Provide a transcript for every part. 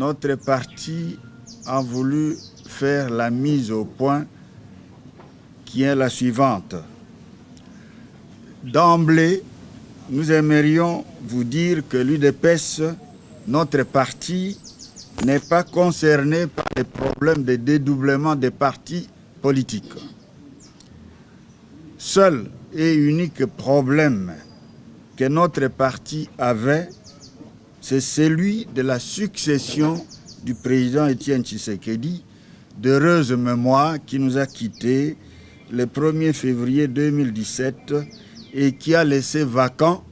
notre parti a voulu faire la mise au point qui est la suivante. D'emblée, nous aimerions vous dire que l'UDPS, notre parti, n'est pas concerné par les problèmes de dédoublement des partis politiques. Seul et unique problème que notre parti avait, c'est celui de la succession du président Étienne Tshisekedi, d'heureuse mémoire, qui nous a quittés le 1er février 2017 et qui a laissé vacant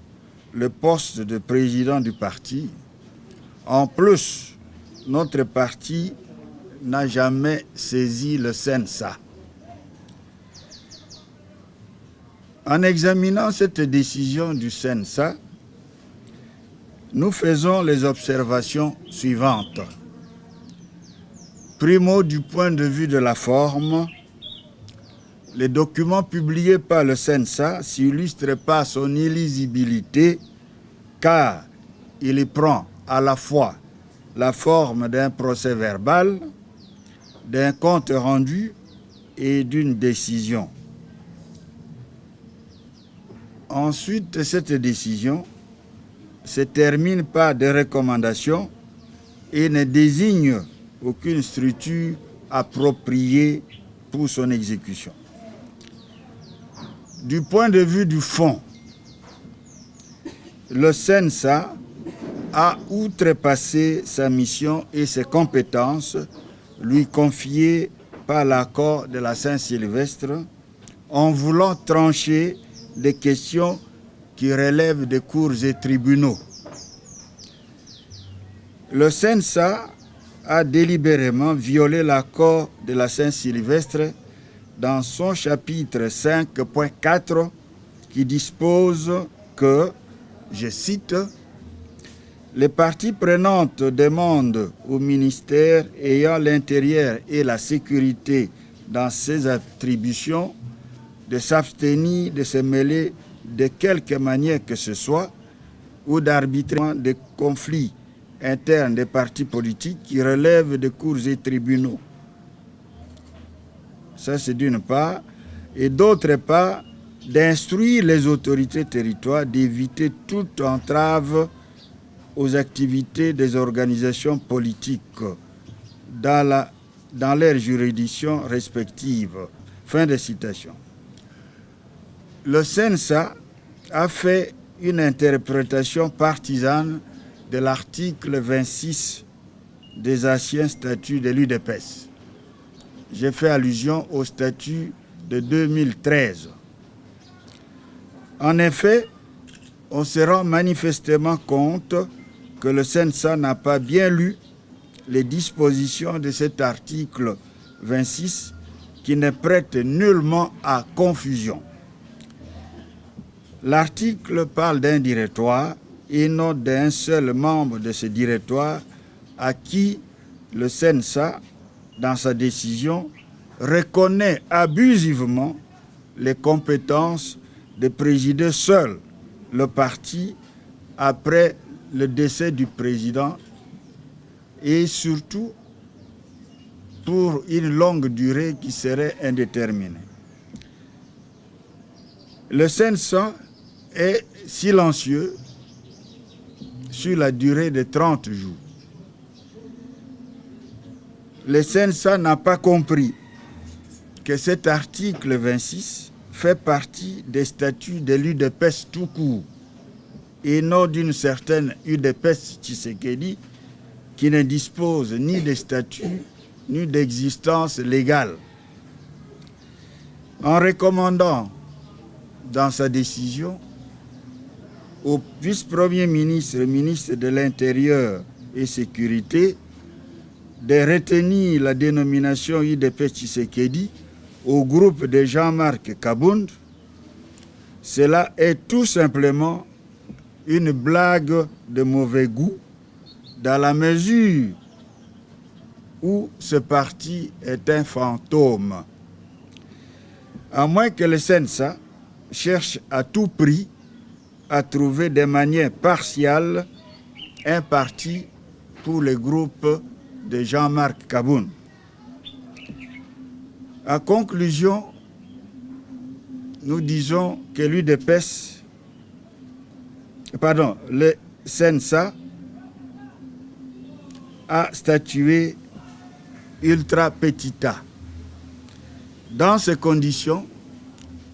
le poste de président du parti. En plus, notre parti n'a jamais saisi le CENSA. En examinant cette décision du CENSA, nous faisons les observations suivantes. Primo, du point de vue de la forme, les documents publiés par le CENSA s'illustrent par son illisibilité car il y prend à la fois la forme d'un procès verbal, d'un compte rendu et d'une décision. Ensuite, cette décision se termine par des recommandations et ne désigne aucune structure appropriée pour son exécution. Du point de vue du fond, le CENSA a outrepassé sa mission et ses compétences lui confiées par l'accord de la Saint-Sylvestre en voulant trancher des questions qui relèvent des cours et tribunaux. Le CENSA a délibérément violé l'accord de la Saint-Sylvestre dans son chapitre 5.4 qui dispose que, je cite, « Les parties prenantes demandent au ministère ayant l'intérieur et la sécurité dans ses attributions de s'abstenir de se mêler de quelque manière que ce soit ou d'arbitrer des conflits internes des partis politiques qui relèvent des cours et tribunaux. » Ça, c'est d'une part. Et d'autre part, d'instruire les autorités territoriales d'éviter toute entrave aux activités des organisations politiques dans leurs juridictions respectives. Fin de citation. Le CENSA a fait une interprétation partisane de l'article 26 des anciens statuts de l'UDPS. J'ai fait allusion au statut de 2013. En effet, on se rend manifestement compte que le CENSA n'a pas bien lu les dispositions de cet article 26 qui ne prête nullement à confusion. L'article parle d'un directoire et non d'un seul membre de ce directoire à qui le CENSA, dans sa décision, reconnaît abusivement les compétences de présider seul le parti après le décès du président et surtout pour une longue durée qui serait indéterminée. Le CENSA est silencieux sur la durée de 30 jours. Le CENSA n'a pas compris que cet article 26 fait partie des statuts de l'UDPS tout court et non d'une certaine UDPS Tshisekedi qui ne dispose ni de statut ni d'existence légale. En recommandant dans sa décision au vice-premier ministre, ministre de l'Intérieur et Sécurité, de retenir la dénomination UDPS Tshisekedi au groupe de Jean-Marc Kabound, cela est tout simplement une blague de mauvais goût dans la mesure où ce parti est un fantôme. À moins que le CENSA cherche à tout prix à trouver de manière partiale un parti pour le groupe de Jean-Marc Kaboun. En conclusion, nous disons que l'UDPS, le CENSA a statué ultra petita. Dans ces conditions,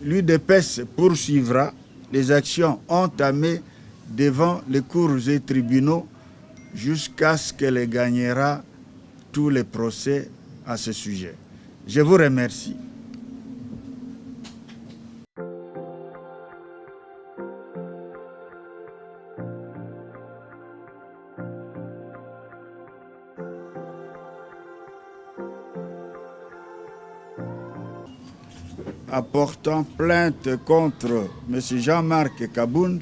l'UDPS poursuivra les actions entamées devant les cours et tribunaux jusqu'à ce qu'elle gagnera tous les procès à ce sujet. Je vous remercie. Apportant plainte contre M. Jean-Marc Kaboun,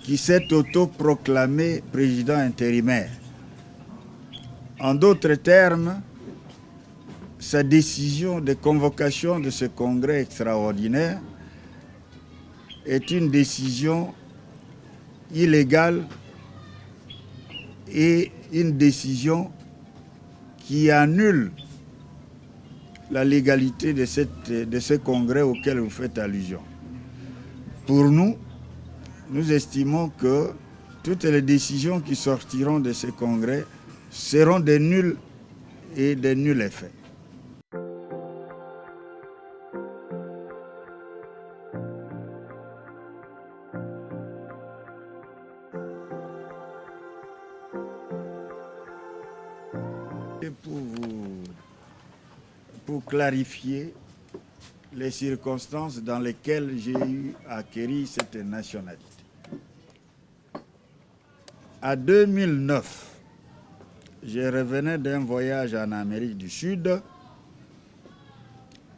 qui s'est autoproclamé président intérimaire. En d'autres termes, sa décision de convocation de ce congrès extraordinaire est une décision illégale et une décision qui annule la légalité de ce congrès auquel vous faites allusion. Pour nous, nous estimons que toutes les décisions qui sortiront de ce congrès seront de nuls et de nuls effets. Et pour clarifier les circonstances dans lesquelles j'ai eu à acquérir cette nationalité. En 2009, je revenais d'un voyage en Amérique du Sud.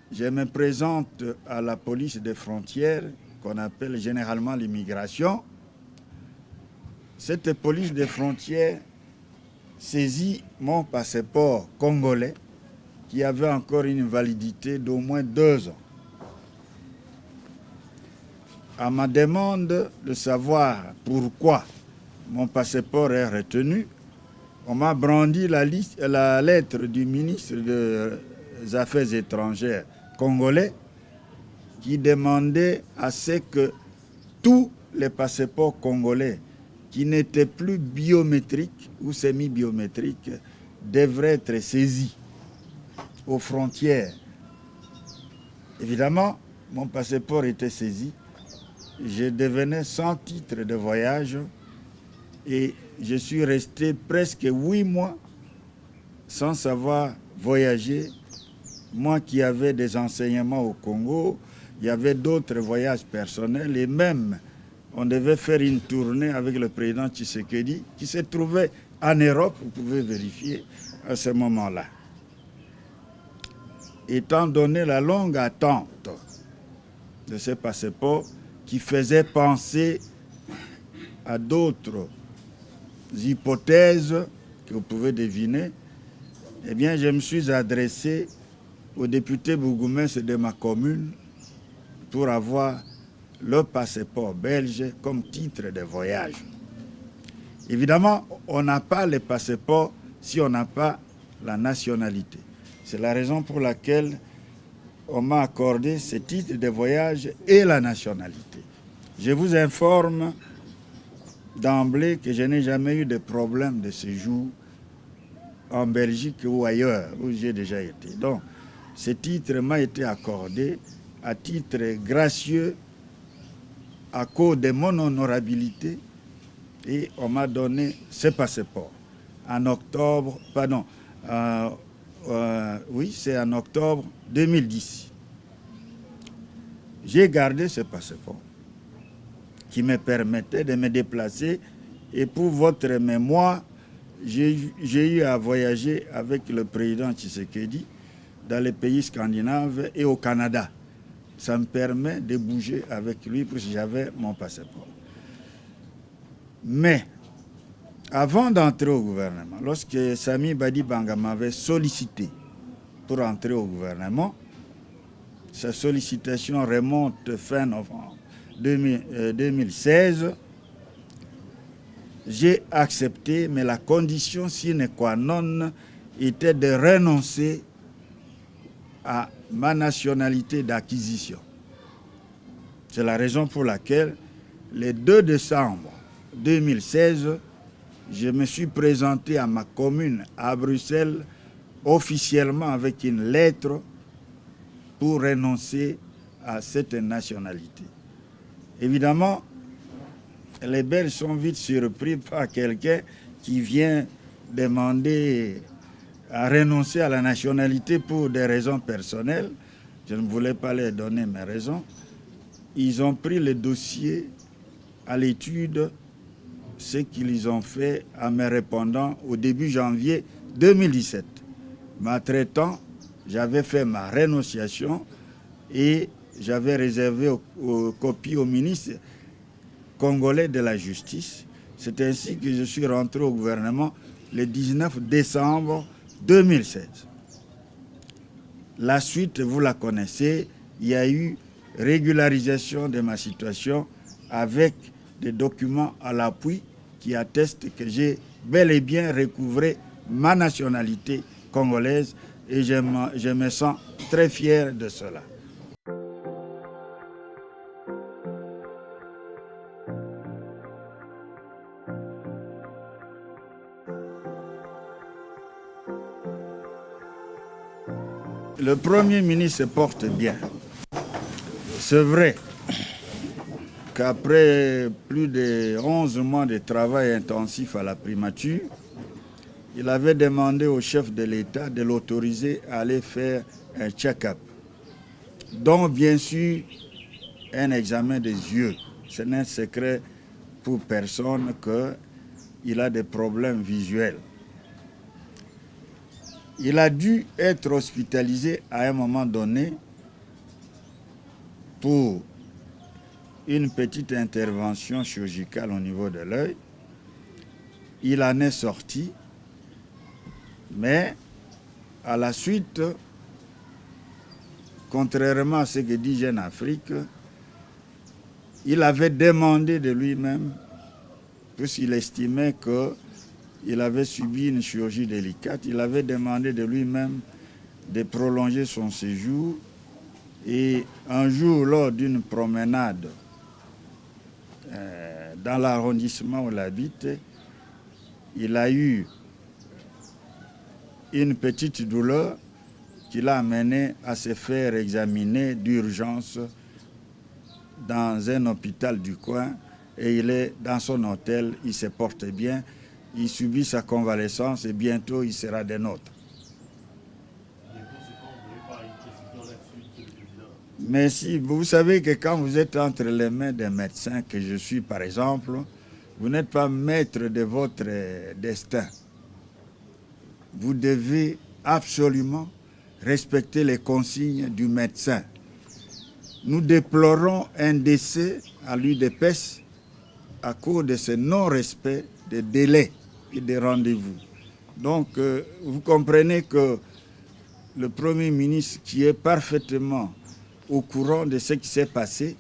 Je me présente à la police des frontières, qu'on appelle généralement l'immigration. Cette police des frontières saisit mon passeport congolais qui avait encore une validité d'au moins 2 ans. À ma demande de savoir pourquoi mon passeport est retenu, on m'a brandi la lettre du ministre des Affaires étrangères congolais qui demandait à ce que tous les passeports congolais qui n'étaient plus biométriques ou semi-biométriques devraient être saisis aux frontières. Évidemment, mon passeport était saisi. Je devenais sans titre de voyage et je suis resté presque 8 mois sans savoir voyager. Moi qui avais des enseignements au Congo, il y avait d'autres voyages personnels et même on devait faire une tournée avec le président Tshisekedi qui se trouvait en Europe, vous pouvez vérifier à ce moment-là. Étant donné la longue attente de ce passeport qui faisait penser à d'autres hypothèses que vous pouvez deviner, eh bien, je me suis adressé au député bourgmestre de ma commune pour avoir le passeport belge comme titre de voyage. Évidemment, on n'a pas le passeport si on n'a pas la nationalité. C'est la raison pour laquelle on m'a accordé ce titre de voyage et la nationalité. Je vous informe d'emblée que je n'ai jamais eu de problème de séjour en Belgique ou ailleurs où j'ai déjà été. Donc, ce titre m'a été accordé à titre gracieux à cause de mon honorabilité et on m'a donné ce passeport en octobre, c'est en octobre 2010. J'ai gardé ce passeport qui me permettait de me déplacer et pour votre mémoire, j'ai eu à voyager avec le président Tshisekedi dans les pays scandinaves et au Canada. Ça me permet de bouger avec lui parce que j'avais mon passeport. Mais avant d'entrer au gouvernement, lorsque Sami Badi Banga m'avait sollicité pour entrer au gouvernement, sa sollicitation remonte fin novembre 2016. j'ai accepté, mais la condition sine qua non était de renoncer à ma nationalité d'acquisition. C'est la raison pour laquelle, le 2 décembre 2016, je me suis présenté à ma commune à Bruxelles officiellement avec une lettre pour renoncer à cette nationalité. Évidemment, les Belges sont vite surpris par quelqu'un qui vient demander à renoncer à la nationalité pour des raisons personnelles. Je ne voulais pas leur donner mes raisons. Ils ont pris le dossier à l'étude, ce qu'ils ont fait en me répondant au début janvier 2017. M'entre-temps, j'avais fait ma renonciation et j'avais réservé aux copies au ministre congolais de la Justice. C'est ainsi que je suis rentré au gouvernement le 19 décembre 2016. La suite, vous la connaissez, il y a eu régularisation de ma situation avec des documents à l'appui qui attestent que j'ai bel et bien recouvré ma nationalité congolaise et je me sens très fier de cela. Le Premier ministre se porte bien. C'est vrai qu'après plus de 11 mois de travail intensif à la primature, il avait demandé au chef de l'État de l'autoriser à aller faire un check-up, dont bien sûr un examen des yeux. Ce n'est un secret pour personne qu'il a des problèmes visuels. Il a dû être hospitalisé à un moment donné pour une petite intervention chirurgicale au niveau de l'œil. Il en est sorti, mais à la suite, contrairement à ce que dit Jeune Afrique, il avait demandé de lui-même, puisqu'il estimait qu'il avait subi une chirurgie délicate, il avait demandé de lui-même de prolonger son séjour. Et un jour, lors d'une promenade dans l'arrondissement où il habite, il a eu une petite douleur qui l'a amené à se faire examiner d'urgence dans un hôpital du coin. Et il est dans son hôtel, il se porte bien, il subit sa convalescence et bientôt il sera des nôtres. Mais si vous savez que quand vous êtes entre les mains d'un médecin, que je suis par exemple, vous n'êtes pas maître de votre destin. Vous devez absolument respecter les consignes du médecin. Nous déplorons un décès à l'UDPS à cause de ce non-respect des délais et des rendez-vous. Donc, vous comprenez que le Premier ministre, qui est parfaitement au courant de ce qui s'est passé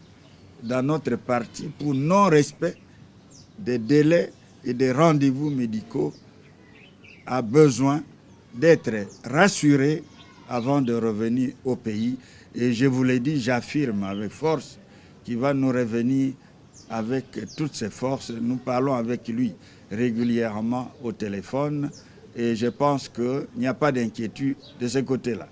dans notre parti pour non-respect des délais et des rendez-vous médicaux, a besoin d'être rassuré avant de revenir au pays. Et je vous l'ai dit, j'affirme avec force qu'il va nous revenir avec toutes ses forces. Nous parlons avec lui régulièrement au téléphone et je pense qu'il n'y a pas d'inquiétude de ce côté-là.